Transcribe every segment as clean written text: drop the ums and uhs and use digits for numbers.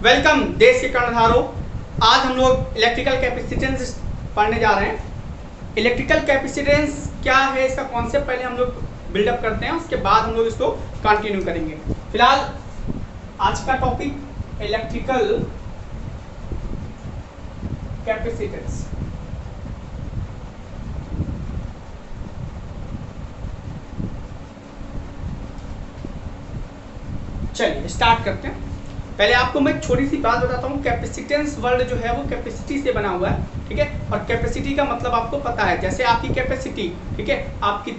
Welcome देश के कर्णधारों। आज हम लोग इलेक्ट्रिकल कैपेसिटेंस पढ़ने जा रहे हैं। इलेक्ट्रिकल कैपेसिटेंस क्या है, इसका कॉन्सेप्ट पहले हम लोग बिल्डअप करते हैं, उसके बाद हम लोग इसको कंटिन्यू करेंगे। फिलहाल आज का टॉपिक इलेक्ट्रिकल कैपेसिटेंस। चलिए स्टार्ट करते हैं। पहले आपको मैं छोटी सी बात बताता हूँ। कैपेसिटेंस वर्ड जो है वो कैपेसिटी से बना हुआ है, ठीक है। और कैपेसिटी का मतलब आपको पता है, जैसे आपकी कैपेसिटी, ठीक है, आपकी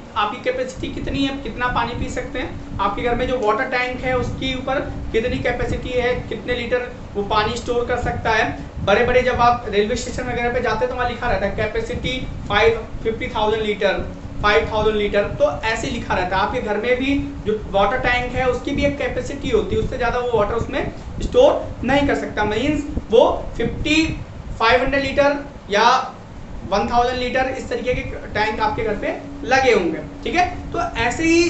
कैपेसिटी कितनी है, कितना पानी पी सकते हैं। आपके घर में जो वाटर टैंक है उसके ऊपर कितनी कैपेसिटी है, कितने लीटर वो पानी स्टोर कर सकता है। बड़े बड़े जब आप रेलवे स्टेशन वगैरह पे जाते हैं तो वहाँ लिखा रहता है कैपेसिटी 50,000 लीटर, 5,000 लीटर, तो ऐसे लिखा रहता है। आपके घर में भी जो वाटर टैंक है उसकी भी एक कैपेसिटी होती है, उससे ज़्यादा वो वाटर उसमें स्टोर नहीं कर सकता। मीन्स वो 500 लीटर या 1000 लीटर इस तरीके के टैंक आपके घर पे लगे होंगे, ठीक है। तो ऐसे ही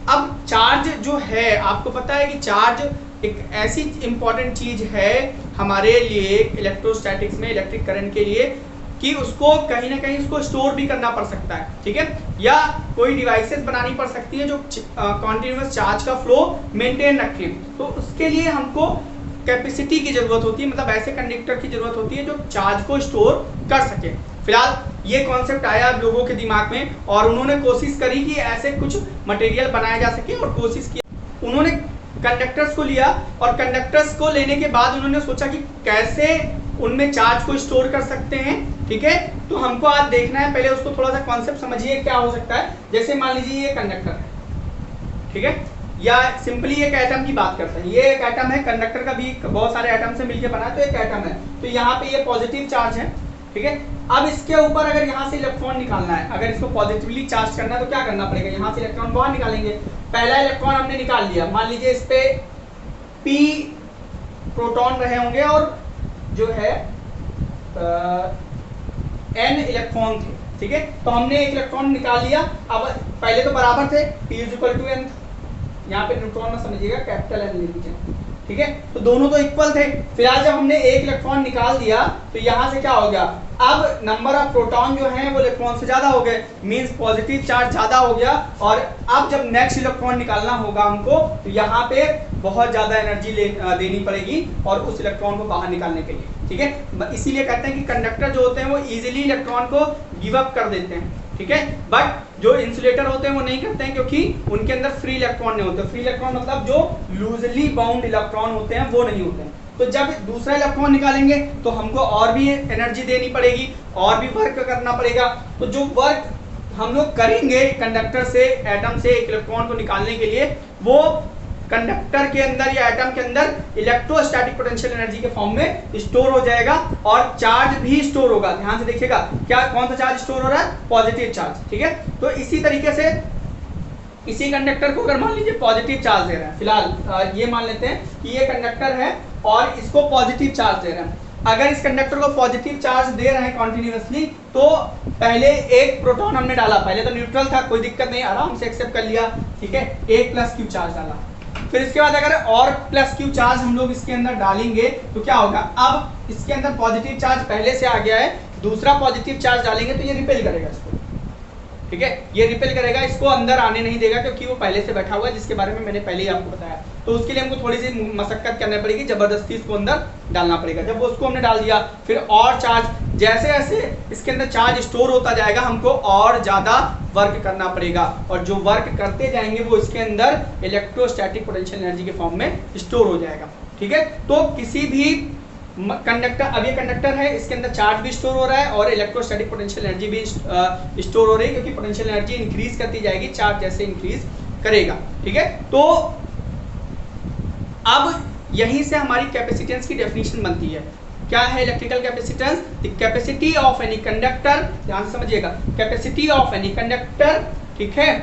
अब चार्ज जो है, आपको पता है कि चार्ज एक ऐसी इंपॉर्टेंट चीज है हमारे लिए इलेक्ट्रोस्टैटिक्स में, इलेक्ट्रिक करंट के लिए, कि उसको कहीं ना कहीं उसको स्टोर भी करना पड़ सकता है, ठीक है। या कोई डिवाइसेस बनानी पड़ सकती है जो कॉन्टिन्यूअस चार्ज का फ्लो मेंटेन रखें। तो उसके लिए हमको कैपेसिटी की जरूरत होती है, मतलब ऐसे कंडक्टर की जरूरत होती है जो चार्ज को स्टोर कर सके। फिलहाल ये कॉन्सेप्ट आया लोगों के दिमाग में और उन्होंने कोशिश करी कि ऐसे कुछ मटेरियल बनाया जा सके, और कोशिश की उन्होंने कंडक्टर्स को लिया, और कंडक्टर्स को लेने के बाद उन्होंने सोचा कि कैसे उनमें चार्ज को स्टोर कर सकते हैं, ठीक है। तो हमको आज देखना है, पहले उसको थोड़ा सा कॉन्सेप्ट समझिए क्या हो सकता है। जैसे मान लीजिए ये कंडक्टर है, ठीक है, या सिंपली एक एटम की बात करते हैं। ये एक एटम है, कंडक्टर का भी बहुत सारे एटम से मिलकर बना है, तो एक एटम है। तो यहाँ पे ये पॉजिटिव चार्ज है, ठीक है। अब इसके ऊपर अगर यहाँ से इलेक्ट्रॉन निकालना है, अगर इसको पॉजिटिवली चार्ज करना है तो क्या करना पड़ेगा, यहाँ से इलेक्ट्रॉन बाहर निकालेंगे। पहला इलेक्ट्रॉन हमने निकाल लिया, मान लीजिए इस पे p प्रोटॉन रहे होंगे और जो है n इलेक्ट्रॉन थे, ठीक है। तो हमने एक इलेक्ट्रॉन निकाल लिया। अब पहले तो बराबर थे, p = n, यहाँ पे न्यूट्रॉन में समझिएगा कैपिटल N ले लीजिए, ठीक है। तो दोनों तो इक्वल थे। फिलहाल जब हमने एक इलेक्ट्रॉन निकाल दिया तो यहाँ से क्या हो गया, अब नंबर ऑफ प्रोटॉन जो हैं वो इलेक्ट्रॉन से ज्यादा हो गए, मींस पॉजिटिव चार्ज ज्यादा हो गया। और अब जब नेक्स्ट इलेक्ट्रॉन निकालना होगा हमको, तो यहाँ पे बहुत ज्यादा एनर्जी देनी पड़ेगी और उस इलेक्ट्रॉन को बाहर निकालने के लिए, ठीक है। इसीलिए कहते हैं कि कंडक्टर जो होते हैं वो इजीली इलेक्ट्रॉन को गिव अप कर देते हैं, ठीक है। बट जो इंसुलेटर होते हैं वो नहीं करते हैं, क्योंकि उनके अंदर फ्री इलेक्ट्रॉन नहीं होते। फ्री इलेक्ट्रॉन मतलब जो लूजली बाउंड इलेक्ट्रॉन होते हैं वो नहीं होते हैं। तो जब दूसरा इलेक्ट्रॉन निकालेंगे तो हमको और भी एनर्जी देनी पड़ेगी, और भी वर्क करना पड़ेगा। तो जो वर्क हम लोग करेंगे कंडक्टर से, एटम से एक इलेक्ट्रॉन को निकालने के लिए, वो कंडक्टर के अंदर या एटम के अंदर इलेक्ट्रोस्टैटिक पोटेंशियल एनर्जी के फॉर्म में स्टोर हो जाएगा, और चार्ज भी स्टोर होगा। ध्यान से देखिएगा, क्या कौन सा चार्ज स्टोर हो रहा है, पॉजिटिव चार्ज, ठीक है। तो इसी तरीके से इसी कंडक्टर को अगर मान लीजिए पॉजिटिव चार्ज दे रहे हैं, फिलहाल ये मान लेते हैं कि ये कंडक्टर है और इसको पॉजिटिव चार्ज दे रहे हैं। अगर इस कंडक्टर को पॉजिटिव चार्ज दे रहे हैं कॉन्टिन्यूअसली, तो पहले एक प्रोटॉन हमने डाला, पहले तो न्यूट्रल था, कोई दिक्कत नहीं, आराम से एक्सेप्ट कर लिया, ठीक है। एक प्लस क्यू चार्ज डाला, फिर इसके बाद अगर और प्लस क्यू चार्ज हम लोग इसके अंदर डालेंगे तो क्या होगा, अब इसके अंदर पॉजिटिव चार्ज पहले से आ गया है, दूसरा पॉजिटिव चार्ज डालेंगे तो ये रिपेल करेगा इसको, ठीक है। ये रिपेल करेगा, इसको अंदर आने नहीं देगा, क्योंकि वो पहले से बैठा हुआ है, जिसके बारे में मैंने पहले ही आपको बताया। तो उसके लिए हमको थोड़ी सी मशक्कत करनी पड़ेगी, जबरदस्ती इसको अंदर डालना पड़ेगा। जब उसको हमने डाल दिया, फिर और चार्ज, जैसे जैसे इसके अंदर चार्ज स्टोर होता जाएगा हमको और ज्यादा वर्क करना पड़ेगा, और जो वर्क करते जाएंगे वो इसके अंदर इलेक्ट्रोस्टैटिक पोटेंशियल एनर्जी के फॉर्म में स्टोर हो जाएगा, ठीक है। तो किसी भी कंडक्टर, अब ये कंडक्टर है, इसके अंदर चार्ज भी स्टोर हो रहा है और इलेक्ट्रोस्टैटिक पोटेंशियल एनर्जी भी स्टोर हो रही है, क्योंकि पोटेंशियल एनर्जी इंक्रीज करती जाएगी चार्ज जैसे इंक्रीज करेगा, ठीक है। तो अब यहीं से हमारी कैपेसिटेंस की डेफिनेशन बनती है। क्या है electrical capacitance? The capacity of any conductor, ध्यान से समझिएगा, कैपेसिटी ऑफ एनी कंडक्टर, ठीक है,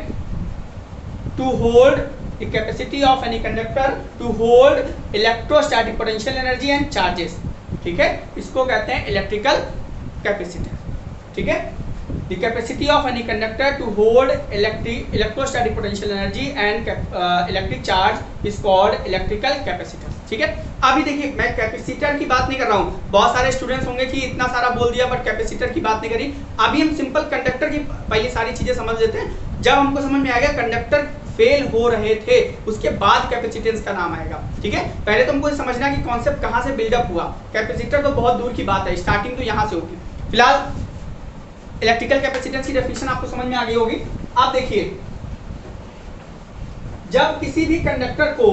to hold the capacity of any conductor to hold electrostatic potential energy and charges, ठीक है। इसको कहते हैं इलेक्ट्रिकल कैपेसिटेंस, ठीक है। the capacity of any conductor to hold electrostatic potential energy and electric charge is called electrical capacitance, ठीक है। अभी देखिए मैं कैपेसिटर की बात नहीं कर रहा हूँ, बहुत सारे स्टूडेंट्स होंगे कि इतना सारा बोल दिया बट कैपेसिटर की बात नहीं करी। अभी हम सिंपल कंडक्टर की पहले सारी चीजें समझ लेते हैं। जब हमको समझ में आ गया कंडक्टर फेल हो रहे थे, उसके बाद कैपेसिटेंस का नाम आएगा। ठीक है, पहले तो हमको समझना कि कॉन्सेप्ट कहाँ से बिल्डअप हुआ। कैपेसिटर तो बहुत दूर की बात है, स्टार्टिंग तो यहाँ से होगी। फिलहाल इलेक्ट्रिकल कैपेसिटेंस की डेफिनेशन आपको समझ में आ गई होगी। आप देखिए, जब किसी भी कंडक्टर को,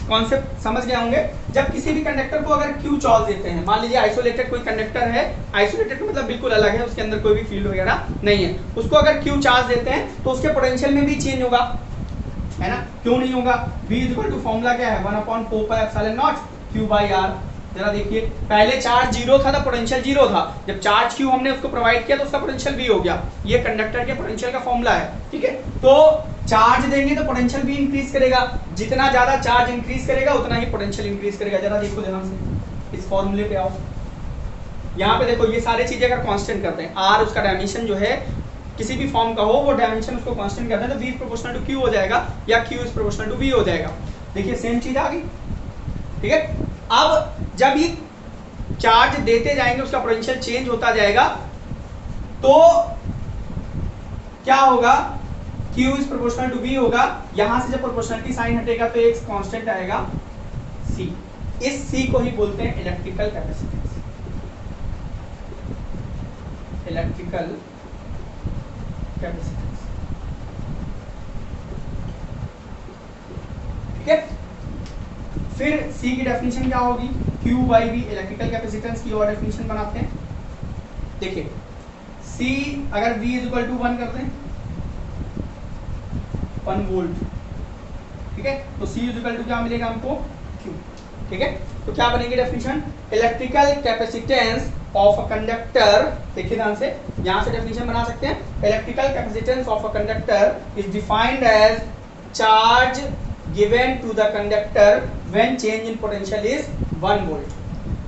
कॉन्सेप्ट समझ गए होंगे, जब किसी भी कंडक्टर को अगर Q चार्ज देते हैं, मान लीजिए आइसोलेटेड कोई कंडक्टर है, आइसोलेटेड मतलब बिल्कुल अलग है, उसके अंदर कोई भी फील्ड वगैरह नहीं है, उसको अगर Q चार्ज देते हैं तो उसके पोटेंशियल में भी चेंज होगा, है ना? क्यों नहीं होगा? V इक्वल टू फॉर्मूला क्या है, 1/4πε0 Q/r। जरा देखिए, पहले चार्ज जीरो था तो पोटेंशियल जीरो था, जब चार्ज Q हमने उसको प्रोवाइड किया तो उसका पोटेंशियल V हो गया। ये कंडक्टर के पोटेंशियल का फॉर्मूला है। ठीक है, तो चार्ज देंगे तो पोटेंशियल भी इंक्रीज करेगा, जितना ज्यादा चार्ज इंक्रीज करेगा उतना ही पोटेंशियल इंक्रीज करेगा। जरा देखो ध्यान से, इस फॉर्मूले पे आओ, यहाँ पे देखो, ये सारी चीजें अगर कांस्टेंट करते हैं, R उसका डायमेंशन जो है किसी भी फॉर्म का हो, वो डायमेंशन उसको कांस्टेंट करते हैं तो V is proportional to Q हो जाएगा या Q is proportional to V हो जाएगा। देखिए सेम चीज आ गई। ठीक है, अब जब ये चार्ज देते जाएंगे उसका पोटेंशियल चेंज होता जाएगा तो क्या होगा, Q is proportional to V होगा। यहां से जब प्रोपोर्शनलिटी साइन हटेगा तो एक कांस्टेंट आएगा C। इस C को ही बोलते हैं इलेक्ट्रिकल कैपेसिटेंस। Electrical capacitance. ठीक है, फिर C की डेफिनेशन क्या होगी, Q/V। इलेक्ट्रिकल कैपेसिटेंस की और डेफिनेशन बनाते हैं। देखिए C अगर V इज इक्वल टू 1 करते हैं, 1 वोल्ट, ठीक है, तो C इज इक्वल टू क्या मिलेगा हमको, Q। ठीक है, तो क्या बनेगी definition, electrical capacitance of a conductor. देखिए ध्यान से, यहां से डेफिनेशन बना सकते हैं। Electrical capacitance of a conductor is defined as charge given to the conductor when change in potential is 1 volt.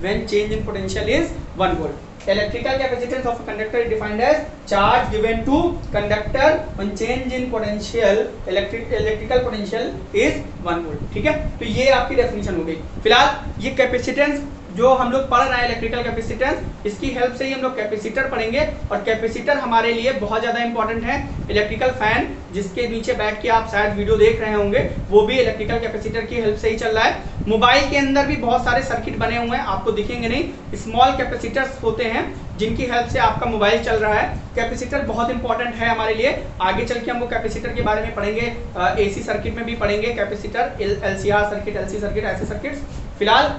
When change in potential is 1 volt. Electrical capacitance of a conductor is defined as charge given to conductor when change in potential, electrical potential is 1 volt. ठीक है, तो ये आपकी definition हो गई। फिलहाल ये capacitance जो हम लोग पढ़ रहे हैं, इलेक्ट्रिकल कैपेसिटेंस, इसकी हेल्प से ही हम लोग कैपेसिटर पढ़ेंगे। और कैपेसिटर हमारे लिए बहुत ज़्यादा इंपॉर्टेंट है। इलेक्ट्रिकल फैन जिसके नीचे बैठ के आप शायद वीडियो देख रहे होंगे, वो भी इलेक्ट्रिकल कैपेसिटर की हेल्प से ही चल रहा है। मोबाइल के अंदर भी बहुत सारे सर्किट बने हुए हैं, आपको दिखेंगे नहीं, स्मॉल कैपेसिटर्स होते हैं जिनकी हेल्प से आपका मोबाइल चल रहा है। कैपेसिटर बहुत इंपॉर्टेंट है हमारे लिए। आगे चल के हमको कैपेसिटर के बारे में पढ़ेंगे, AC सर्किट में भी पढ़ेंगे capacitor, LCR circuit, LC circuit, ऐसे सर्किट्स। फिलहाल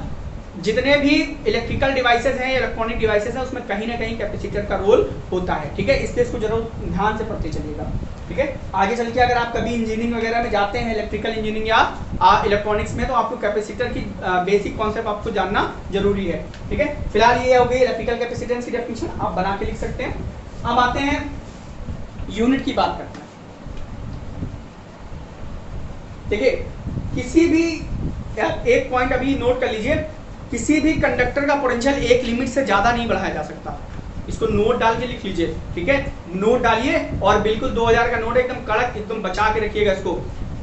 जितने भी इलेक्ट्रिकल डिवाइसेस हैं, इलेक्ट्रॉनिक डिवाइसेस हैं, उसमें कहीं ना कहीं कैपेसिटर का रोल होता है। ठीक है, इसलिए इसको जरूर ध्यान से पढ़ते चलिएगा। ठीक है, आगे चल के अगर आप कभी इंजीनियरिंग वगैरह में जाते हैं, इलेक्ट्रिकल इंजीनियरिंग या इलेक्ट्रॉनिक्स में, तो आपको कैपेसिटर की बेसिक कॉन्सेप्ट आपको जानना जरूरी है। ठीक है, फिलहाल ये हो गई इलेक्ट्रिकल कैपेसिटेंस की डेफिनेशन, आप बना के लिख सकते हैं। अब आते हैं यूनिट की बात करते हैं। देखिए किसी भी, एक पॉइंट अभी नोट कर लीजिए, किसी भी कंडक्टर का पोटेंशियल एक लिमिट से ज्यादा नहीं बढ़ाया जा सकता। इसको नोट डाल के लिख लीजिए। ठीक है, नोट डालिए और बिल्कुल 2000 का नोट एकदम कड़क, एकदम बचा के रखिएगा इसको।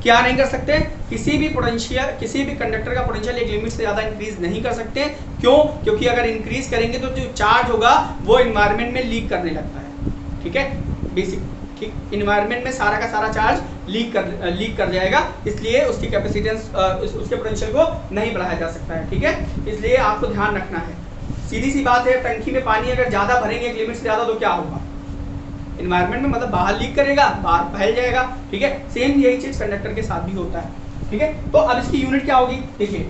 क्या नहीं कर सकते, किसी भी पोटेंशियल, किसी भी कंडक्टर का पोटेंशियल एक लिमिट से ज्यादा इंक्रीज नहीं कर सकते। क्यों? क्योंकि अगर इंक्रीज करेंगे तो जो चार्ज होगा वो इन्वायरमेंट में लीक करने लगता है। ठीक है, बेसिक, ठीक, इन्वायरमेंट में सारा का सारा चार्ज लीक कर जाएगा, इसलिए उसकी कैपेसिटेंस, उसके पोटेंशियल को नहीं बढ़ाया जा सकता है। ठीक है, इसलिए आपको ध्यान रखना है। सीधी सी बात है, टंकी में पानी अगर ज्यादा भरेंगे एक लिमिट से ज्यादा तो क्या होगा, इन्वायरमेंट में मतलब बाहर लीक करेगा, बाहर फैल जाएगा। ठीक है, सेम यही चीज कंडक्टर के साथ भी होता है। ठीक है, तो अब इसकी यूनिट क्या होगी, देखिए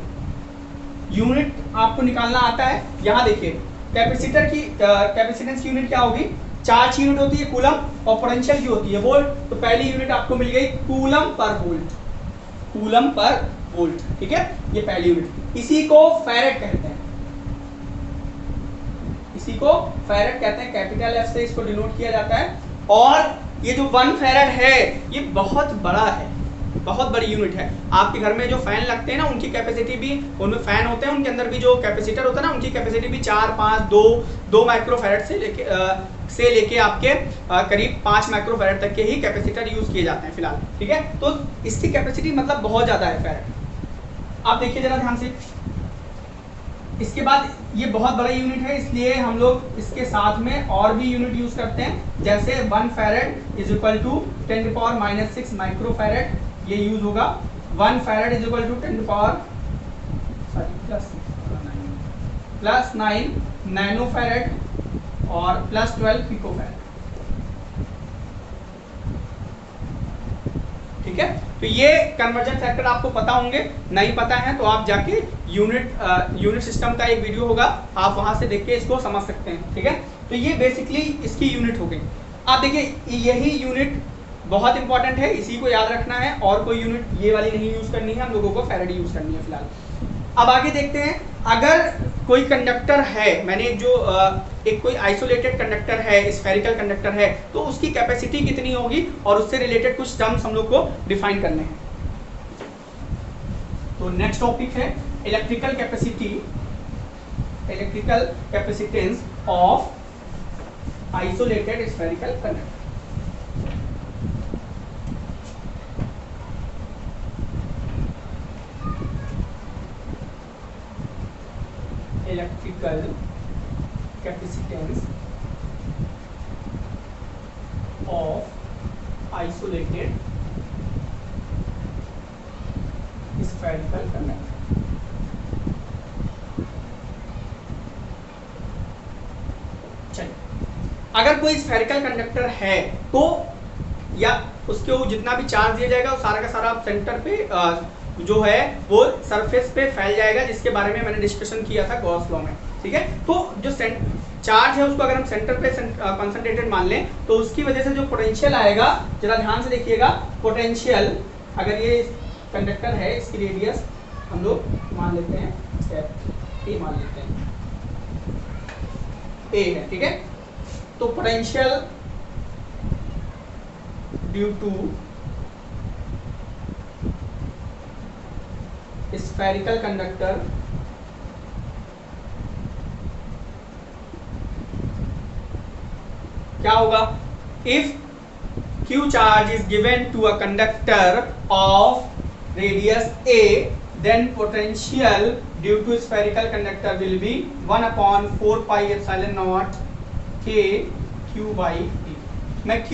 यूनिट आपको निकालना आता है। यहाँ देखिए कैपेसिटर की कैपेसिटेंस की यूनिट क्या होगी, चार्ज यूनिट होती है कूलम और पोटेंशियल की होती है वोल्ट। तो पहली यूनिट आपको मिल गई coulomb per volt, coulomb per volt. ठीक है, ये पहली यूनिट, इसी को फैरेड कहते हैं, इसी को फैरेड कहते हैं, कैपिटल F से इसको डिनोट किया जाता है। और ये जो 1 फैरेड है ये बहुत बड़ा है, बहुत बड़ी यूनिट है। आपके घर में जो फैन लगते हैं ना, उनकी कैपेसिटी भी, उनमें फैन होते हैं, उनके अंदर भी जो कैपेसिटर होता है ना, उनकी कैपेसिटी भी 4, 5, 2 माइक्रोफैरेड से लेके आपके करीब 5 माइक्रोफैरेड तक के ही कैपेसिटर यूज किए जाते हैं फिलहाल। ठीक है, तो इसकी कैपेसिटी मतलब बहुत ज्यादा है फैरेड। अब देखिए जरा ध्यान से, इसके बाद ये बहुत बड़ा यूनिट है, इसलिए हम लोग इसके साथ में और भी यूनिट यूज करते हैं, जैसे 1 farad is equal to 10⁻⁻6 microfarad, ये यूज होगा। 1 farad is equal to 10⁻+9 nanofarad और +12 पिकोफैरेड। ठीक है, तो ये कन्वर्जन फैक्टर आपको पता होंगे, नहीं पता है तो आप जाके यूनिट सिस्टम का एक वीडियो होगा, आप वहां से देख के इसको समझ सकते हैं। ठीक है, तो ये बेसिकली इसकी यूनिट हो गई। आप देखिए यही यूनिट बहुत इंपॉर्टेंट है, इसी को याद रखना है, और कोई यूनिट ये वाली नहीं यूज करनी है, हम लोगों को फैराडे यूज करनी है फिलहाल। अब आगे देखते हैं, अगर कोई कंडक्टर है, मैंने जो एक कोई आइसोलेटेड कंडक्टर है, स्फेरिकल कंडक्टर है, तो उसकी कैपेसिटी कितनी होगी, और उससे रिलेटेड कुछ टर्म्स हम लोग को डिफाइन करने हैं। तो नेक्स्ट टॉपिक है electrical capacity, electrical capacitance of isolated spherical conductor. Electrical capacitance of isolated spherical conductor. चलिए, अगर कोई स्फेरिकल कंडक्टर है तो या उसके वो जितना भी चार्ज दिया जाएगा वो सारा का सारा सेंटर पे जो है वो सरफेस पे फैल जाएगा, जिसके बारे में मैंने डिस्कशन किया था गॉस लॉ में। ठीक है, तो जो चार्ज है उसको अगर हम सेंटर पे कंसंट्रेटेड मान लें तो उसकी वजह से जो पोटेंशियल आएगा, जरा ध्यान से देखिएगा, पोटेंशियल, अगर ये कंडक्टर है, इसकी रेडियस हम लोग मान लेते हैं ए मान लेते हैं, ए है। ठीक है, तो potential due to spherical conductor क्या होगा, if q charge is given to a conductor of radius a, then potential due to spherical conductor will be 1/4 pi epsilon naught k q by d। मैं k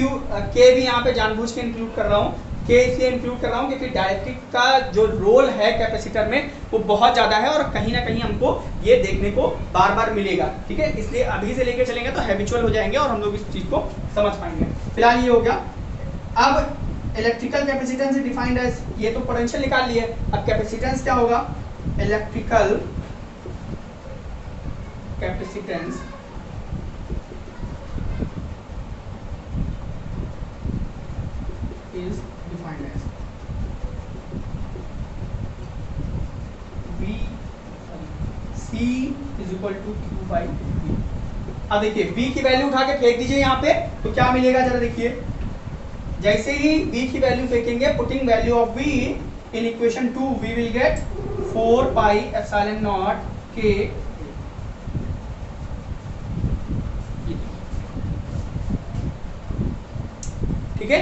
भी यहाँ पे जानबूझ के include कर रहा हूँ, k इसलिए इंक्लूड कर रहा हूँ क्योंकि डाइलेक्ट्रिक का जो रोल है कैपेसिटर में वो बहुत ज्यादा है, और कहीं ना कहीं हमको ये देखने को बार बार मिलेगा। ठीक है, इसलिए अभी से लेके चलेंगे तो हैबिचुअल हो जाएंगे और हम लोग इस चीज को समझ पाएंगे। फिलहाल ये हो गया। अब इलेक्ट्रिकल कैपेसिटेंस डिफाइंड एज, ये तो पोटेंशियल निकाल लिए, अब कैपेसिटेंस क्या होगा, electrical capacitance is defined as V C is equal to Q by V। अब देखिए V की वैल्यू उठा के फेंक दीजिए यहाँ पे, तो क्या मिलेगा जरा देखिए, जैसे ही V की वैल्यू फेंकेंगे, putting value of V in equation 2, we will get 4 pi epsilon naught K। ठीक है,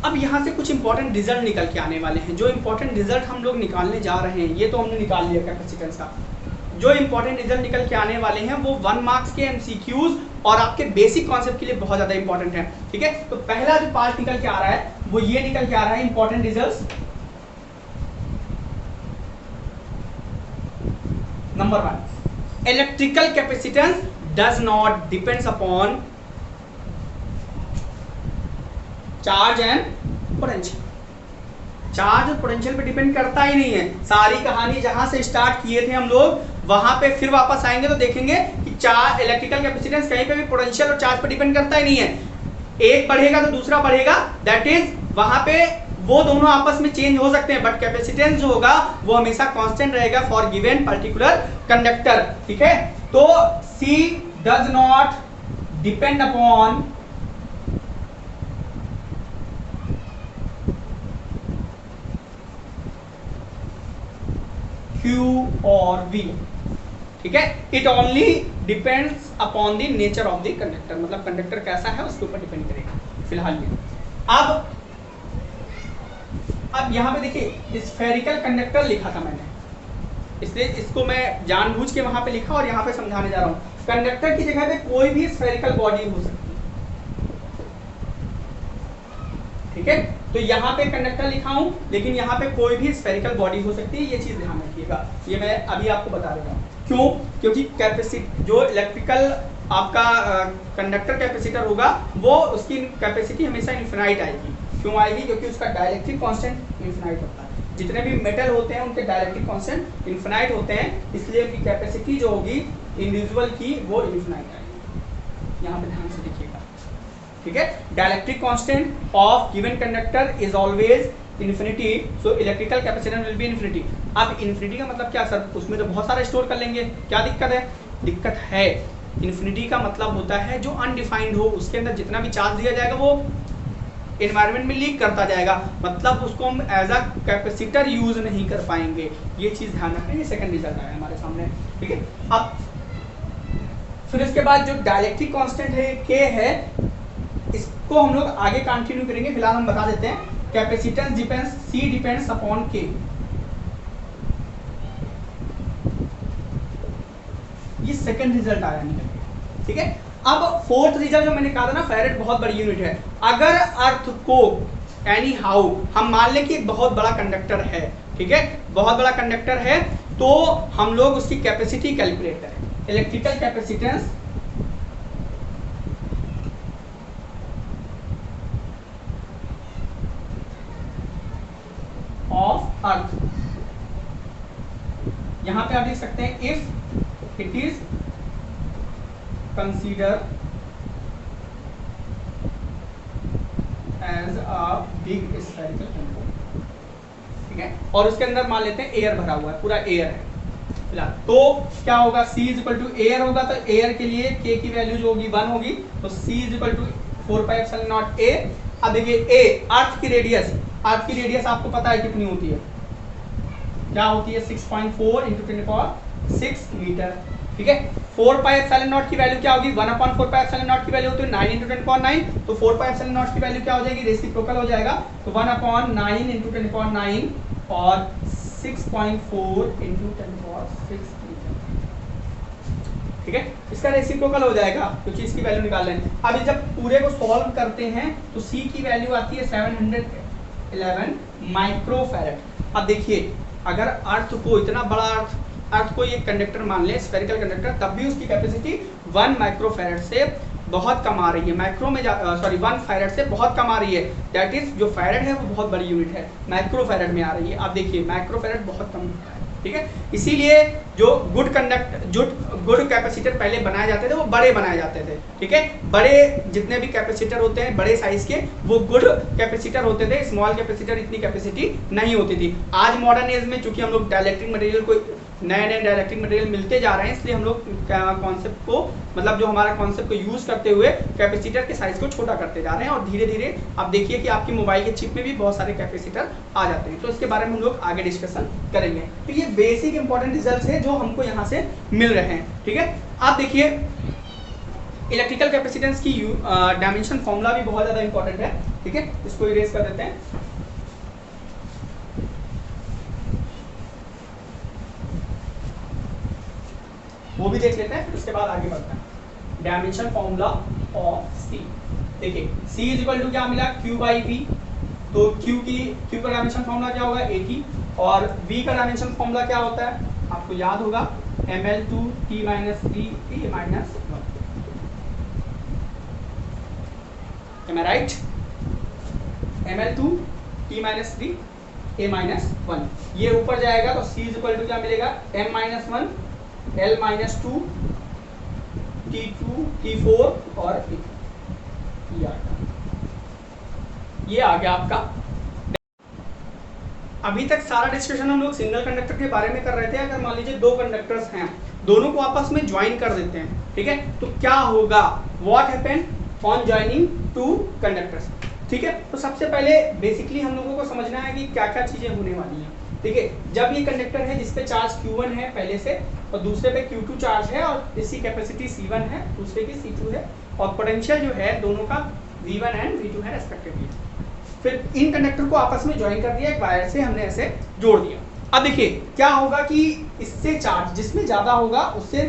अब यहाँ से कुछ इंपॉर्टेंट रिजल्ट निकल के आने वाले हैं। जो इंपॉर्टेंट रिजल्ट हम लोग निकालने जा रहे हैं, ये तो हमने निकाल लिया कैपेसिटेंस का, जो इंपॉर्टेंट रिजल्ट निकल के आने वाले हैं वो 1 मार्क्स के एमसीक्यूज और आपके बेसिक कॉन्सेप्ट के लिए बहुत ज्यादा इंपॉर्टेंट है। ठीक है, तो पहला जो पार्ट निकल के आ रहा है वो ये निकल के आ रहा है, important result. Number 1, electrical capacitance does not depends upon charge and potential. Charge और पोटेंशियल पे डिपेंड करता ही नहीं है। सारी कहानी जहां से स्टार्ट किए थे हम लोग वहां पे फिर वापस आएंगे तो देखेंगे कि चार्ज, इलेक्ट्रिकल कैपेसिटेंस कहीं पे भी पोटेंशियल और चार्ज पे डिपेंड करता ही नहीं है। एक बढ़ेगा तो दूसरा बढ़ेगा, दैट इज वहां पे वो दोनों आपस में चेंज हो सकते हैं, बट कैपेसिटेंस जो होगा वो हमेशा कांस्टेंट रहेगा फॉर गिवन पर्टिकुलर कंडक्टर। ठीक है, तो C does not depend upon Q और V। ठीक है, it only depends upon the nature of the conductor, मतलब कंडक्टर कैसा है उसके ऊपर डिपेंड करेगा। फिलहाल ये अब अब यहाँ पे देखिए स्फेरिकल कंडक्टर लिखा था मैंने, इसलिए इसको मैं जानबूझ के वहां पे लिखा और यहाँ पे समझाने जा रहा हूँ। कंडक्टर की जगह पे कोई भी स्फेरिकल बॉडी हो सकती है, ठीक है। तो यहाँ पे कंडक्टर लिखा हूं, लेकिन यहाँ पे कोई भी स्फेरिकल बॉडी हो सकती है, ये चीज ध्यान रखिएगा। ये मैं अभी आपको बता रहा हूँ क्यों, क्योंकि कैपेसिटी जो इलेक्ट्रिकल आपका कंडक्टर कैपेसिटर होगा वो उसकी कैपेसिटी हमेशा इन्फिनाइट आएगी। क्यों आएगी? क्योंकि उसका डाइलेक्ट्रिक कांस्टेंट इन्फिनाइट होता है। जितने भी मेटल होते हैं उनके डाइलेक्ट्रिक कांस्टेंट इन्फिनाइट होते हैं, इसलिए उनकी कैपेसिटी जो होगी इंडिविजुअल की वो इन्फिनाइट आएगी। यहाँ पे ध्यान से देखिएगा, ठीक है। Dielectric constant of given conductor is always infinity, so electrical capacitance will be infinity. अब इन्फिनिटी का मतलब क्या सर? उसमें तो बहुत सारा स्टोर कर लेंगे, क्या दिक्कत है? दिक्कत है। इन्फिनिटी का मतलब होता है जो अनडिफाइंड हो, उसके अंदर जितना भी चार्ज दिया जाएगा वो एनवायरनमेंट में लीक करता जाएगा, मतलब उसको हम एज अ कैपेसिटर यूज नहीं कर पाएंगे। ये चीज ध्यान रखना। ये सेकंड रिजल्ट आया हमारे सामने, ठीक है। अब फिर इसके बाद जो डाइलेक्ट्रिक कांस्टेंट है के है, इसको हम लोग आगे कंटिन्यू करेंगे। फिलहाल हम बता देते हैं capacitance depends, see depends upon के। ये सेकंड रिजल्ट आया निकल के, ठीक है। अब फोर्थ रिजल्ट जो मैंने कहा था ना, फैरेड बहुत बड़ी यूनिट है। अगर अर्थ को एनी हाउ हम मान लें कि एक बहुत बड़ा कंडक्टर है, ठीक है, बहुत बड़ा कंडक्टर है, तो हम लोग उसकी कैपेसिटी कैलकुलेट करें। इलेक्ट्रिकल कैपेसिटेंस ऑफ अर्थ, यहां पे आप लिख सकते हैं if it is consider as a big spherical conductor, ठीक है, और उसके अंदर मान लेते हैं एयर भरा हुआ है, पूरा एयर है फिलहाल। तो क्या होगा? C is equal to R होगा, तो एयर के लिए K की वैल्यू जो होगी 1 होगी, तो C is equal to 4πε0 A। अब देखिए A अर्थ की रेडियस, अर्थ की रेडियस आपको पता है कितनी होती है, क्या होती है? 6.4 × 10⁶ मीटर, ठीक है। 4πε0 की वैल्यू क्या होगी? 1/4πε0 की वैल्यू होती है 9 × 10⁹, तो 4πε0 की वैल्यू क्या हो जाएगी? रेसिप्रोकल हो जाएगा, तो 1/9 × 10⁹ और 6.4 × 10⁶ ठीक है। इसका रेसिप्रोकल हो जाएगा क्योंकि इसकी वैल्यू निकाल रहे हैं। अब जब पूरे को सॉल्व करते हैं तो C की वैल्यू आती है 711 माइक्रोफैरड। अब देखिए अगर अर्थ को, इतना बड़ा अर्थ को ये कंडक्टर मान ले, स्फेरिकल कंडक्टर, तब भी उसकी कैपेसिटी 1 माइक्रोफैरड से बहुत कम आ रही है। माइक्रो में 1 फैरड से बहुत कम आ रही है। दैट इज जो फैरड है वो बहुत बड़ी यूनिट है, माइक्रोफैरड में आ रही है। आप देखिए माइक्रोफैरड बहुत कम है, ठीक है। इसीलिए जो गुड कैपेसिटर पहले बनाए जाते थे वो बड़े बनाए जाते थे, ठीक है। बड़े जितने भी कैपेसिटर होते हैं बड़े साइज के, वो गुड कैपेसिटर होते थे। स्मॉल कैपेसिटर इतनी कैपेसिटी नहीं होती थी। आज मॉडर्न एज में चूंकि हम लोग डाइलेक्ट्रिक मटेरियल को, नए डाइलेक्ट्रिक मटेरियल मिलते जा रहे हैं, इसलिए हम लोग कॉन्सेप्ट को, मतलब जो हमारा कॉन्सेप्ट को यूज करते हुए कैपेसिटर के साइज को छोटा करते जा रहे हैं। और धीरे धीरे आप देखिए कि आपकी मोबाइल के चिप में भी बहुत सारे कैपेसिटर आ जाते हैं। तो इसके बारे में हम लोग आगे डिस्कशन करेंगे। तो ये बेसिक इंपॉर्टेंट रिजल्ट्स है जो हमको यहाँ से मिल रहे हैं, ठीक है। आप देखिए इलेक्ट्रिकल कैपेसिटेंस की डायमेंशन फॉर्मूला भी बहुत ज्यादा इंपॉर्टेंट है, ठीक है। इसको इरेज कर देते हैं। वो भी देख लेते हैं, फिर उसके बाद आगे बढ़ते हैं। Dimension formula of C। देखिए C इज इक्वल टू क्या मिला? Q/V। तो Q का डायमेंशन फॉर्मूला क्या होगा? AT। और V का डायमेंशन फॉर्मूला क्या होता है? आपको याद होगा ml2T - 3 A - 1। Am I right? ml2T - 3 A - 1। ये ऊपर जाएगा तो C इज इक्वल टू क्या मिलेगा? m - 1 L - 2 T2 T4 और ये आ गया आपका। अभी तक सारा डिस्कशन हम लोग सिंगल कंडक्टर के बारे में कर रहे थे। अगर मान लीजिए दो कंडक्टर्स हैं, दोनों को आपस में ज्वाइन कर देते हैं, ठीक है, तो क्या होगा? What happen on joining two conductors, ठीक है। तो सबसे पहले बेसिकली हम लोगों को समझना है कि क्या क्या चीजें होने वाली हैं, ठीक है। जब ये कंडक्टर है जिसपे चार्ज Q1 है पहले से, और दूसरे पे Q2 चार्ज है, और इसकी कैपेसिटी C1 है, दूसरे की C2 है, और पोटेंशियल जो है दोनों का V1 एंड V2 है रेस्पेक्टिवली। फिर इन कंडक्टर को आपस में ज्वाइन कर दिया, एक वायर से हमने ऐसे जोड़ दिया। अब देखिए क्या होगा कि इससे चार्ज जिसमें ज्यादा होगा उससे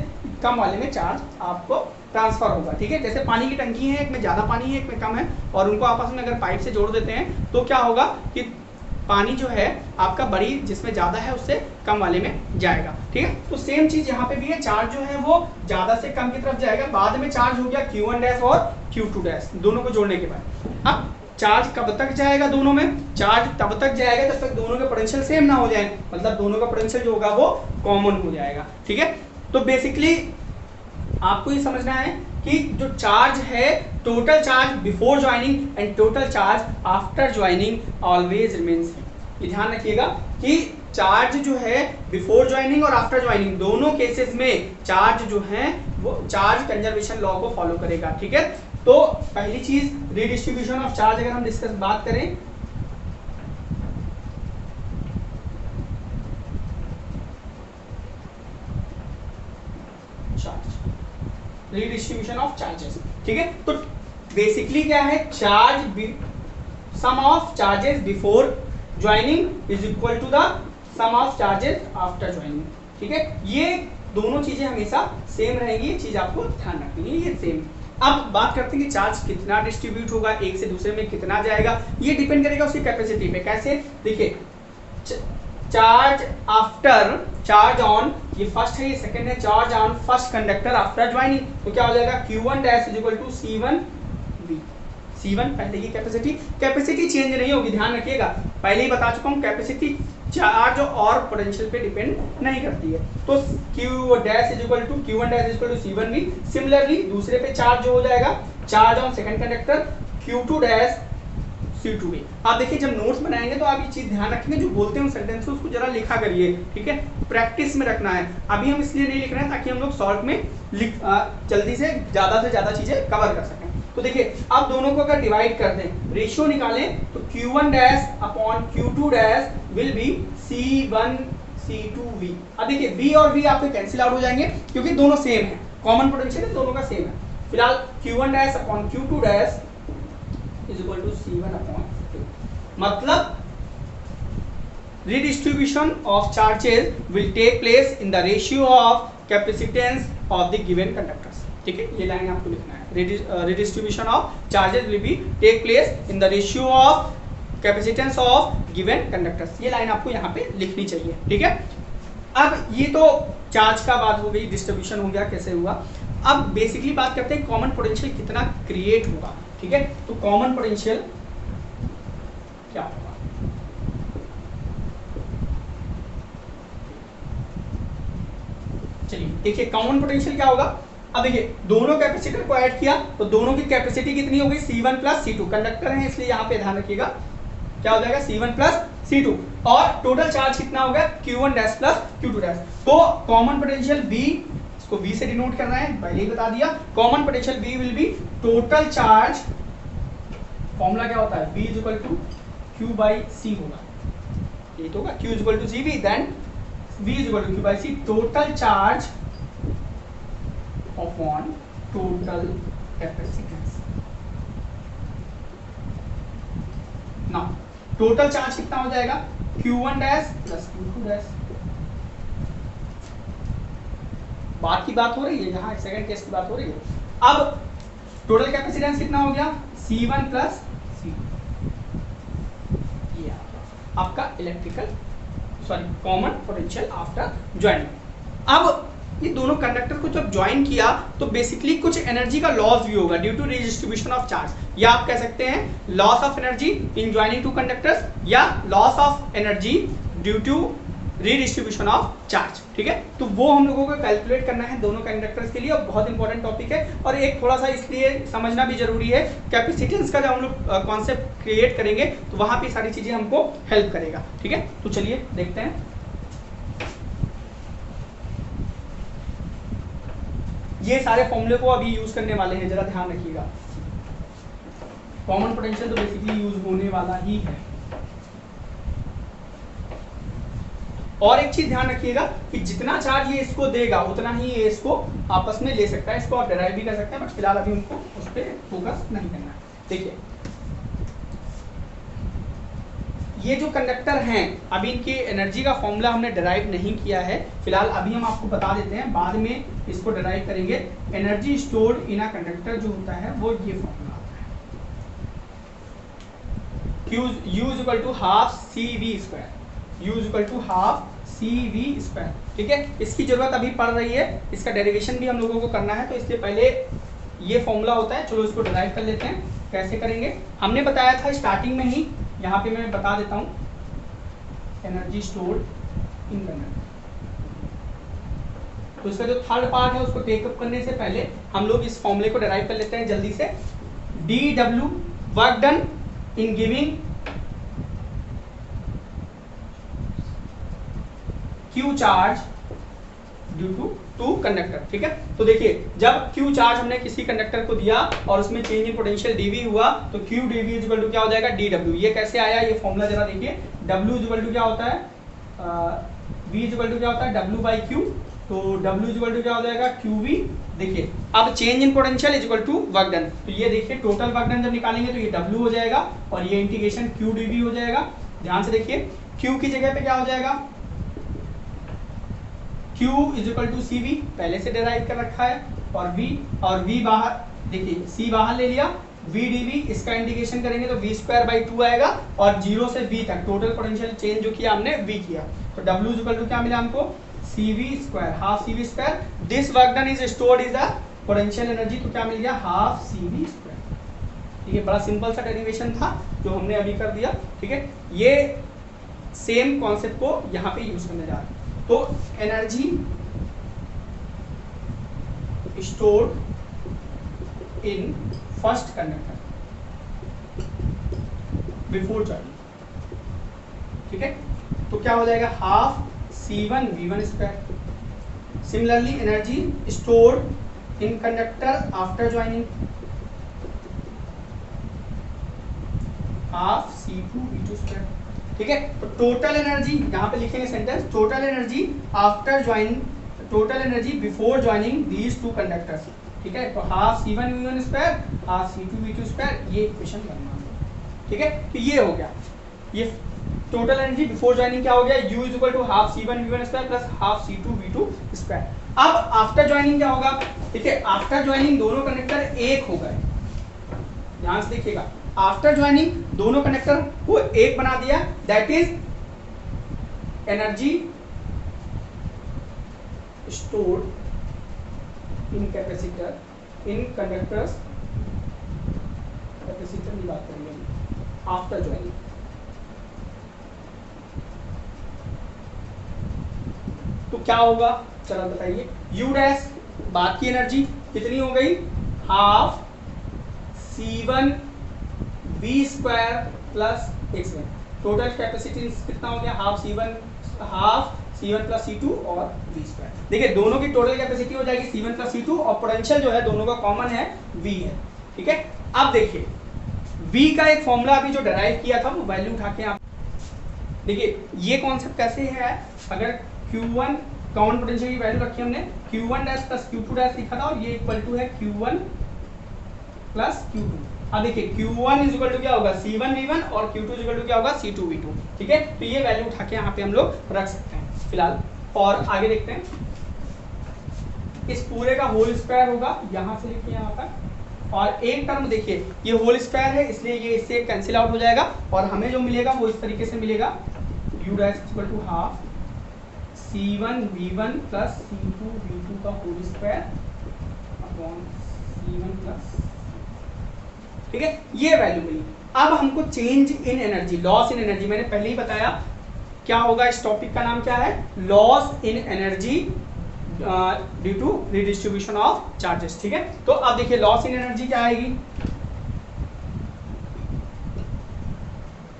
कम वाले में चार्ज आपको ट्रांसफर होगा, ठीक है। जैसे पानी की टंकी है, एक में ज्यादा पानी है, एक में कम है, और उनको आपस में अगर पाइप से जोड़ देते हैं तो क्या होगा कि पानी जो है आपका बड़ी जिसमें ज्यादा है उससे कम वाले में जाएगा, ठीक है। तो सेम चीज यहाँ पे भी है, चार्ज जो है वो ज्यादा से कम की तरफ जाएगा, बाद में चार्ज हो गया Q1 डैश और Q2 डैश, दोनों को जोड़ने के बाद। अब चार्ज कब तक जाएगा दोनों में? चार्ज तब तक जाएगा जब तक दोनों के पोटेंशियल सेम ना हो जाए, मतलब दोनों का पोटेंशियल जो होगा वो कॉमन हो जाएगा, ठीक है। तो बेसिकली आपको ये समझना है कि जो चार्ज है, total charge before joining and total charge after joining always remains same. ये ध्यान रखिएगा कि चार्ज जो है बिफोर ज्वाइनिंग और आफ्टर ज्वाइनिंग दोनों केसेस में चार्ज जो है वो चार्ज कंजर्वेशन लॉ को फॉलो करेगा, ठीक है। तो पहली चीज रीडिस्ट्रीब्यूशन ऑफ चार्ज अगर हम डिस्कस बात करें, रीडिस्ट्रीब्यूशन ऑफ चार्जेस, ठीक है। तो बेसिकली क्या है, charge sum of charges before joining is equal to the sum of charges after joining, ठीक है। ये दोनों चीजें हमेशा सेम रहेंगी, ये चीज आपको ध्यान रखनी है, ये सेम। अब बात करते हैं कि चार्ज कितना डिस्ट्रीब्यूट होगा, एक से दूसरे में कितना जाएगा, ये डिपेंड करेगा उसकी कैपेसिटी पे। कैसे? देखिए चार्ज आफ्टर चार्ज ऑन, ये फर्स्ट है ये सेकंड है, charge on first conductor after joining, तो क्या हो जाएगा Q1 dash is equal to C1V। C1 पहले की कैपेसिटी चेंज नहीं होगी, ध्यान रखिएगा, पहले ही बता चुका हूं कैपेसिटी चार्ज और पोटेंशियल पे डिपेंड नहीं करती है। तो Q dash is equal to Q1 dash is equal to C1V। Similarly दूसरे पे चार्ज जो हो जाएगा, charge on second conductor Q2 dash C2V। आप देखिए जब नोट्स बनाएंगे तो आप ये चीज ध्यान रखेंगे, जो बोलते हैं सेंटेंस उसको जरा लिखा करिए, ठीक है, प्रैक्टिस में रखना है। अभी हम इसलिए नहीं लिख रहे हैं ताकि हम लोग शॉर्ट में जल्दी से ज्यादा चीजें कवर कर सकें। तो देखिए अब दोनों को अगर डिवाइड कर दें, रेशियो निकालें, तो Q1 dash upon Q2 dash will be C1 C2V। अब देखिए V और V आपके कैंसिल आउट हो जाएंगे क्योंकि दोनों सेम है, कॉमन पोटेंशियल दोनों का सेम है। फिलहाल Q1 dash upon Q2 dash is equal to C1 upon C2। मतलब redistribution of charges will take place in the ratio of capacitance of the given conductors, ठीक है, ये लाइन आपको लिखना है। redistribution of charges will be take place in the ratio of capacitance of given conductors, ये line आपको यहाँ पे लिखनी चाहिए, ठीक है। अब ये तो चार्ज का बात हो गई, डिस्ट्रीब्यूशन हो गया कैसे हुआ। अब बेसिकली बात करते हैं कॉमन पोटेंशियल कितना क्रिएट होगा, ठीक है। तो कॉमन पोटेंशियल क्या होगा, चलिए देखिए कॉमन पोटेंशियल क्या होगा। अब देखिए दोनों कैपेसिटर को ऐड किया तो दोनों की कैपेसिटी कितनी हो गई, C1 प्लस C2। कंडक्टर है इसलिए यहाँ पे ध्यान रखिएगा, क्या हो जाएगा C1 प्लस C2, और टोटल चार्ज कितना हो गया Q1 dash plus Q2 dash. तो कॉमन पोटेंशियल V, इसको V से डिनोट करना है, पहले ही बता दिया। Common potential V will be total charge, formula क्या होता है, V is equal to Q by C होगा, ये तो होगा Q is equal to CV, then V is equal to Q by C, total charge upon total capacitance। Now total charge कितना हो जाएगा, Q1 dash plus Q2 dash. बात की बात हो रही है, यहाँ सेकंड केस की बात हो रही है। अब टोटल कैपेसिटेंस कितना हो गया, C1 प्लस C2, ये आपका electrical common potential after joining. अब ये दोनों कंडक्टर को जब ज्वाइन किया तो बेसिकली कुछ एनर्जी का लॉस भी होगा due to redistribution of charge, या आप कह सकते हैं loss of energy in joining two conductors, या loss of energy due to redistribution of charge, ठीक है। तो वो हम लोगों को कैलकुलेट करना है दोनों कंडक्टर्स के लिए, और बहुत इंपॉर्टेंट टॉपिक है। और एक थोड़ा सा इसलिए समझना भी जरूरी है, कैपेसिटेंस का जब हम लोग कॉन्सेप्ट क्रिएट करेंगे तो वहां पे सारी चीजें हमको हेल्प करेगा, ठीक है। तो चलिए देखते हैं, ये सारे फॉर्मूले को अभी यूज करने वाले हैं, जरा ध्यान रखिएगा। कॉमन पोटेंशियल तो बेसिकली यूज होने वाला ही है। और एक चीज ध्यान रखिएगा कि जितना चार्ज ये इसको देगा उतना ही ये इसको आपस में ले सकता है, इसको आप डिराइव भी कर सकते हैं, बट फिलहाल अभी उनको उस पर फोकस नहीं करना है। देखिए ये जो कंडक्टर हैं अभी इनकी एनर्जी का फॉर्मूला हमने डिराइव नहीं किया है फिलहाल, अभी हम आपको बता देते हैं, बाद में इसको डिराइव करेंगे। Energy stored in a conductor जो होता है वो ये फॉर्मूला आता है, U equal to half C V square, U equal to half C V square. ठीक है, इसकी जरूरत अभी पड़ रही है, इसका डेरिवेशन भी हम लोगों को करना है, तो इसलिए पहले ये फॉर्मूला होता है। चलो इसको डिराइव कर लेते हैं, कैसे करेंगे हमने बताया था स्टार्टिंग में ही, यहाँ पे मैं बता देता हूँ। एनर्जी स्टोर्ड इन कंडक्टर, तो इसका जो थर्ड पार्ट है उसको टेकअप करने से पहले हम लोग इस फॉर्मूले को डिराइव कर लेते हैं जल्दी से। D W work done in giving Q charge due to conductor. ठीक है, तो देखिए जब क्यू चार्ज हमने किसी कंडक्टर को दिया और उसमें चेंज इन पोटेंशियल डीवी हुआ, तो क्यू डीवी इक्वल टू क्या हो जाएगा, डी डब्ल्यू। ये कैसे आया, ये फॉर्मूला जरा देखिए। डब्ल्यू इक्वल टू क्या होता है, वी इक्वल टू क्या होता है, डब्ल्यू बाई क्यू, तो डब्ल्यू इक्वल टू क्या हो जाएगा, क्यू वी। देखिए अब change in potential equal to work done, तो ये देखिए टोटल वर्क डन जब निकालेंगे तो ये डब्ल्यू हो जाएगा और ये इंटीग्रेशन क्यू डीवी हो जाएगा। ध्यान से देखिए, क्यू की जगह पे क्या हो जाएगा, Q is equal to C V, पहले से डिराइव कर रखा है, और V बाहर, देखिए C बाहर ले लिया, V dV, इसका इंटीग्रेशन करेंगे तो V स्क्वायर बाई 2 आएगा, और 0 से V तक टोटल पोटेंशियल चेंज जो किया हमने V किया, तो W इज इक्वल टू क्या मिला हमको, CV square, half CV square. This work done is stored is the potential energy, तो क्या मिल गया, हाफ CV स्क्वायर। ठीक है, बड़ा सिंपल सा डेरिवेशन था जो हमने अभी कर दिया। ठीक है, ये सेम कॉन्सेप्ट को यहाँ पे यूज करने जा रहे हैं। तो energy stored in first conductor before charging. ठीक है, तो क्या हो जाएगा, half C1 V1 square. Similarly energy stored इन conductor after joining, half C2 V2 square. ठीक है, तो टोटल एनर्जी यहाँ पे लिखेंगे sentence, total energy after joining, total energy before joining these two conductors. ठीक है, तो half C1 V1 square, half C2 V2 square, ये इक्वेशन बनना है। ठीक है, तो ये हो गया, ये टोटल एनर्जी बिफोर ज्वाइनिंग क्या हो गया, U is equal to half C1 V1 square plus half C2 V2 square. अब आफ्टर ज्वाइनिंग क्या होगा, ठीक है, आफ्टर ज्वाइनिंग दोनों कंडक्टर एक हो गए, ध्यान से देखिएगा, आफ्टर ज्वाइनिंग दोनों कंडक्टर को एक बना दिया, that is energy stored in capacitor, in conductors, capacitor की बात करेंगे आफ्टर ज्वाइनिंग। तो क्या होगा, चलो बताइए, यू डैश, बात की एनर्जी कितनी हो गई, half C1 V square plus x1, total capacity कितना हो गया, हाफ C1 प्लस C2 और V स्क्वायर। देखिए दोनों की टोटल कैपेसिटी हो जाएगी C1 प्लस C2, और पोटेंशियल जो है दोनों का कॉमन है V है। ठीक है, अब देखिए V का एक फॉर्मूला अभी जो डिराइव किया था वो वैल्यू उठा के आप देखिए, ये कॉन्सेप्ट कैसे है, अगर Q1 कॉमन पोटेंशियल की वैल्यू रखी हमने, Q1 dash plus Q2 dash लिखा था, और ये इक्वल टू है Q1 प्लस Q2। अब देखिए Q1 इज इक्वल टू क्या होगा, C1 V1, और Q2 इज इक्वल टू क्या होगा, C2 V2। ठीक है, तो ये वैल्यू उठा के यहाँ पे हम लोग रख सकते हैं फिलहाल, और आगे देखते हैं। इस पूरे का होल स्क्वायर होगा, यहाँ से लिखिए यहाँ तक, और एक टर्म देखिए ये होल स्क्वायर है इसलिए ये इससे कैंसिल आउट हो जाएगा, और हमें जो मिलेगा वो इस तरीके से मिलेगा, U dash equal to half C1 V1 plus C2 V2 का whole square upon C1 plus. ठीक है, ये वैल्यू मिली। अब हमको change in energy, loss in energy, मैंने पहले ही बताया क्या होगा, इस टॉपिक का नाम क्या है, loss in energy due to redistribution of charges. ठीक है, तो अब देखिए लॉस इन एनर्जी क्या आएगी,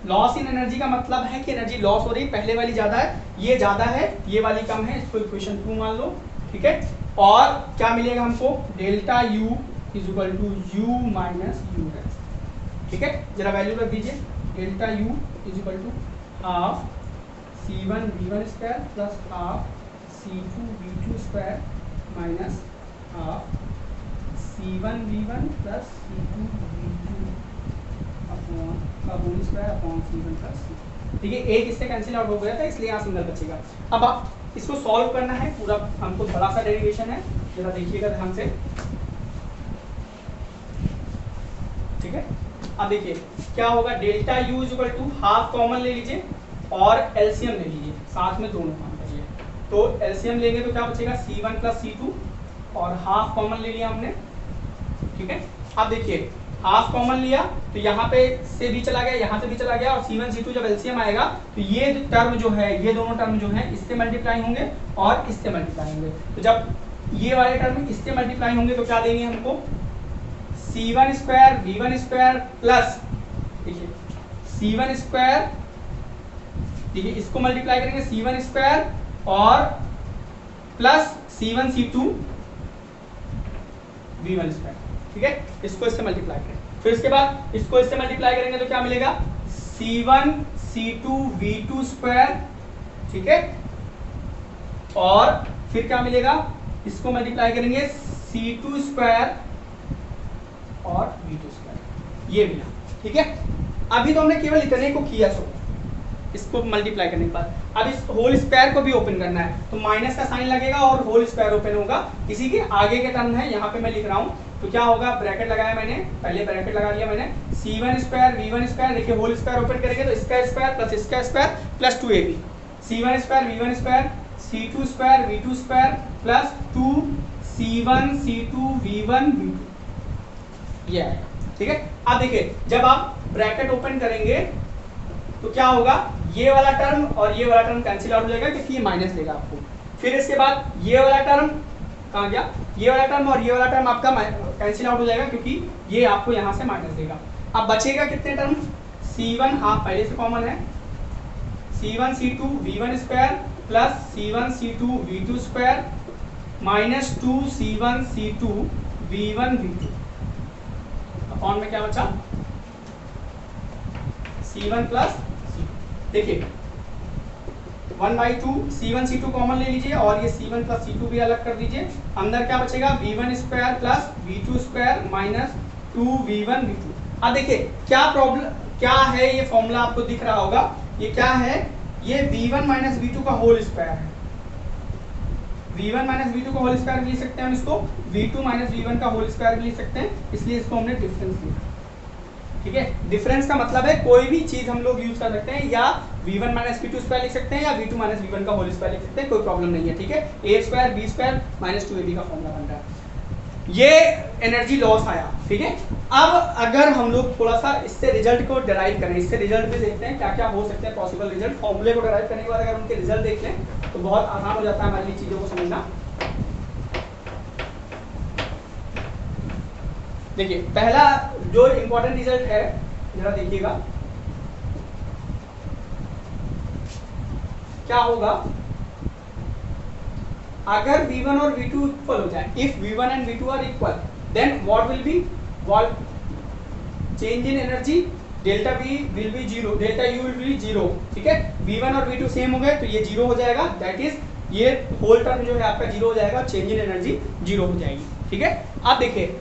लॉस इन एनर्जी का मतलब है कि एनर्जी लॉस हो रही, पहले वाली ज्यादा है, ये ज्यादा है, ये वाली कम है, इसको इक्वेशन 2 मान लो। ठीक है, और क्या मिलेगा हमको, delta U is equal to U minus U dash. ठीक है, जरा वैल्यू रख दीजिए, delta U is equal to half C1 V1 square plus half C2 V2 square minus half C1 V1 plus C2 V2 upon का whole square upon C1 plus C2। ठीक है, एक इससे कैंसिल आउट हो गया था इसलिए यहाँ सिंगल बचेगा। अब आप इसको सॉल्व करना है, पूरा हमको बड़ा सा डेरिवेशन है, जरा देखिएगा ध्यान से। ठीक है, अब देखिए क्या होगा, delta U is equal to half common ले लीजिए और एलसीएम ले लीजिए, साथ में दोनों काम करिए। तो एलसीएम लेंगे तो क्या बचेगा, C1 प्लस C2 और हाफ कॉमन ले लिया हमने। ठीक है, अब देखिए हाफ कॉमन लिया तो यहाँ पे से भी चला गया, यहाँ से भी चला गया, और C1 C2 जब एलसीएम आएगा तो ये टर्म जो है, ये दोनों टर्म जो है इससे मल्टीप्लाई होंगे और इससे मल्टीप्लाई होंगे। तो जब ये वाले टर्म इससे मल्टीप्लाई होंगे तो क्या देंगे हमको, C1 square V1 square plus, देखिए C1 स्क्वायर, देखिए इसको मल्टीप्लाई करेंगे C1 स्क्वायर और plus C1 C2 V1 square. ठीक है, इसको इससे मल्टीप्लाई करें, फिर इसके बाद इसको इससे मल्टीप्लाई करेंगे तो क्या मिलेगा, C1 C2 V2 स्क्वायर। ठीक है, और फिर क्या मिलेगा, इसको मल्टीप्लाई करेंगे C2 स्क्वायर और V2 स्क्वायर, ये मिला। ठीक है, अभी तो हमने केवल इतने को किया, सो इसको मल्टीप्लाई करने के बाद अब इस होल स्क्वायर को भी ओपन करना है, तो माइनस का साइन लगेगा और होल स्क्वायर ओपन होगा। इसी के आगे के टर्म है, यहाँ पे मैं लिख रहा हूँ, तो क्या होगा, ब्रैकेट लगाया मैंने, पहले ब्रैकेट लगा लिया मैंने, C1 स्क्वायर V1 स्क्वायर, देखिए होल स्क्वायर ओपन करेंगे तो इसका स्क्वायर प्लस इसका square plus 2ab, C1 square V1 square, C2 square V2 square plus 2C1 C2 V1 V2, ये आएगा। ठीक है, अब देखिए जब आप ब्रैकेट ओपन करेंगे तो क्या होगा, ये वाला टर्म और ये वाला टर्म कैंसिल आउट हो जाएगा क्योंकि ये माइनस देगा आपको। फिर इसके बाद ये वाला टर्म कहाँ गया, ये वाला टर्म और ये वाला टर्म आपका कैंसिल आउट हो जाएगा क्योंकि ये आपको यहाँ से माइनस देगा। अब बचेगा कितने टर्म, C1 हाफ पहले से कॉमन है, C1 C2 V1 square plus C1 C2 V2 square minus 2C1 C2 V1 V2 upon में क्या बचा, C1 प्लस C2। देखिए 1/2 C1 C2 कॉमन ले लीजिए और ये C1 प्लस C2 भी अलग कर दीजिए, अंदर क्या बचेगा, V1 square plus V2 square minus 2V1 V2। अब देखिए क्या प्रॉब्लम क्या है, ये फॉर्मूला आपको दिख रहा होगा, ये क्या है, ये V1 माइनस V2 का होल स्क्वायर है, V1 माइनस V2 का होल स्क्वायर भी लिख सकते हैं हम इसको, V2 माइनस V1 का होल स्क्वायर भी लिख सकते हैं, इसलिए इसको हमने डिफरेंस लिखा। ठीक है, डिफरेंस का मतलब है कोई भी चीज हम लोग यूज कर सकते हैं, या V1 माइनस V2 स्क्वायर लिख सकते हैं या V2 माइनस V1 का होल स्क्वायर लिख सकते हैं, कोई प्रॉब्लम नहीं है। ठीक है, a square b square minus 2ab का फॉर्मूला बन रहा है, ये एनर्जी लॉस आया। ठीक है, अब अगर हम लोग थोड़ा सा इससे रिजल्ट को डिराइव करें, इससे रिजल्ट भी देखते हैं क्या क्या हो सकते हैं पॉसिबल रिजल्ट, फॉर्मूले को डिराइव करने के बाद अगर उनके रिजल्ट देख लें तो बहुत आसान हो जाता है हमारे लिए चीजों को समझना। देखिए पहला जो इंपॉर्टेंट रिजल्ट है, जरा देखिएगा क्या होगा, अगर V1 और V2 इक्वल हो जाए, if V1 and V2 are equal, then what will be, change in energy, delta V will be 0, delta U will be 0। ठीक है, V1 और V2 सेम हो गए तो ये 0 हो जाएगा, दैट इज ये होल टर्म जो है आपका 0 हो जाएगा, चेंज इन एनर्जी 0 हो जाएगी। ठीक है, अब देखिए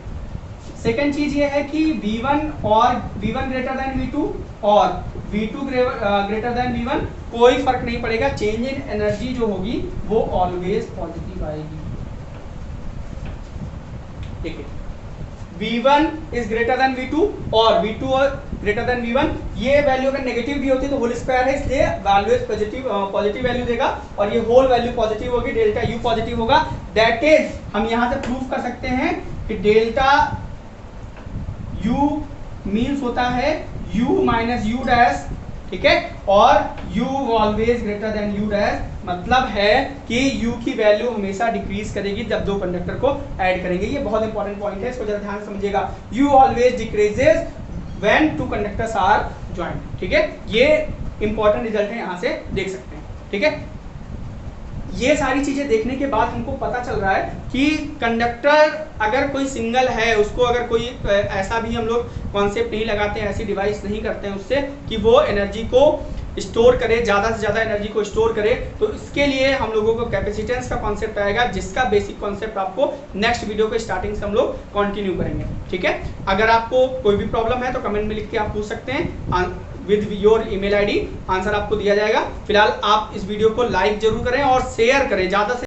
सेकेंड चीज ये है कि V1 और V1 ग्रेटर देन V2 और V2 ग्रेटर देन V1, कोई फर्क नहीं पड़ेगा, चेंज इन एनर्जी जो होगी वो ऑलवेज पॉजिटिव आएगी। देखिए V1 is greater than V2 और V2 ग्रेटर देन V1, ये वैल्यू अगर नेगेटिव भी होती है तो होल स्क्वायर है, इसलिए ऑलवेज पॉजिटिव वैल्यू देगा, और ये होल वैल्यू पॉजिटिव होगी, डेल्टा U पॉजिटिव होगा, दैट इज हम यहां से प्रूव कर सकते हैं कि डेल्टा U मीन्स होता है U माइनस U डैश। ठीक है, और U always greater than U dash, मतलब है कि U की वैल्यू हमेशा डिक्रीज करेगी जब दो कंडक्टर को ऐड करेंगे। ये बहुत इंपॉर्टेंट पॉइंट है, इसको जरा ध्यान से समझिएगा, U always decreases when two conductors are joint. ठीक है, ये इंपॉर्टेंट रिजल्ट है, यहाँ से देख सकते हैं। ठीक है, ये सारी चीजें देखने के बाद हमको पता चल रहा है कि कंडक्टर अगर कोई सिंगल है, उसको अगर कोई ऐसा भी हम लोग कॉन्सेप्ट नहीं लगाते हैं, ऐसी डिवाइस नहीं करते हैं उससे कि वो एनर्जी को स्टोर करे, ज़्यादा से ज़्यादा एनर्जी को स्टोर करे, तो इसके लिए हम लोगों को कैपेसिटेंस का कॉन्सेप्ट आएगा, जिसका बेसिक कॉन्सेप्ट आपको नेक्स्ट वीडियो के स्टार्टिंग से हम लोग कंटिन्यू करेंगे। ठीक है, अगर आपको कोई भी प्रॉब्लम है तो कमेंट में लिख के आप पूछ सकते हैं, with your email ID, answer आपको दिया जाएगा। फिलहाल आप इस वीडियो को लाइक जरूर करें और शेयर करें, ज़्यादा से